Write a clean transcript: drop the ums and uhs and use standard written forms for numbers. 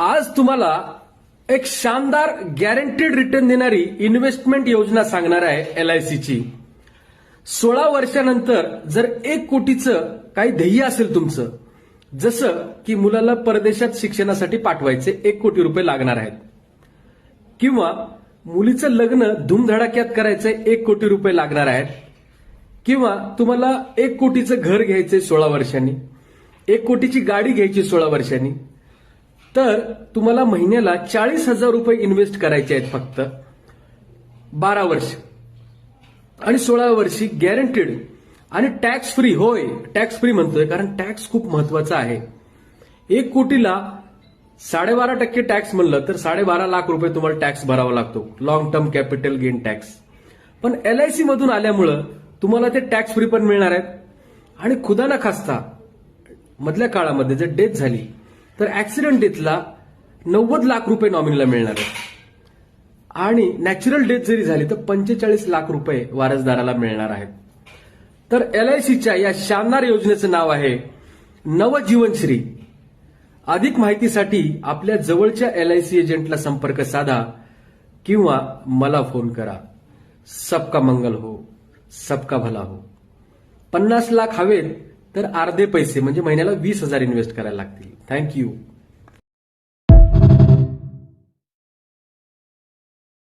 आज तुम्हाला एक शानदार गॅरंटीड रिटर्न देणारी इन्व्हेस्टमेंट योजना सांगणार आहे एलआयसीची. 16 वर्षानंतर जर 1 कोटीचं काही ध्येय असेल तुमचं, जसं की मुलाला परदेशात शिक्षणासाठी पाठवायचे 1 कोटी रुपये लागणार आहेत, किंवा मुलीचं लग्न धूमधडाक्यात करायचंय 1 कोटी रुपये लागणार आहेत, किंवा तुम्हाला 1 कोटीचं घर घ्यायचंय 16 वर्षांनी, 1 कोटीची गाडी घ्यायची 16 वर्षांनी, तर तुम्हाला महिन्याला 40,000 रुपये इन्व्हेस्ट करायचे आहेत फक्त 12 वर्ष आणि 16 वर्षी गॅरंटीड आणि टॅक्स फ्री. होय, टॅक्स फ्री म्हणतोय कारण टॅक्स खूप महत्वाचा आहे. 1 कोटीला 12.5% टॅक्स म्हणलं तर 12.5 लाख रुपये तुम्हाला टॅक्स भरावा लागतो, long term capital gain tax. पण एलआयसी मधून आल्यामुळं तुम्हाला ते टॅक्स फ्री पण मिळणार आहेत. आणि खुदा ना खास्ता मधल्या काळामध्ये जर डेथ झाली तर ऍक्सिडेंट डेथला 90 लाख रुपये नॉमिनीला मिळणार आहेत, आणि नॅचरल डेथ जरी झाली तर 45 लाख रुपये वारसदाराला मिळणार आहेत. तर एलआयसीच्या या शानदार योजनेचं नाव आहे नवजीवनश्री. अधिक माहितीसाठी आपल्या जवळच्या एलआयसी एजंटला संपर्क साधा किंवा मला फोन करा. सबका मंगल हो, सबका भला हो. 50 लाख हवेत तर अर्धे पैसे म्हणजे महिन्याला 20,000 इन्व्हेस्ट करायला लागतील. थँक्यू.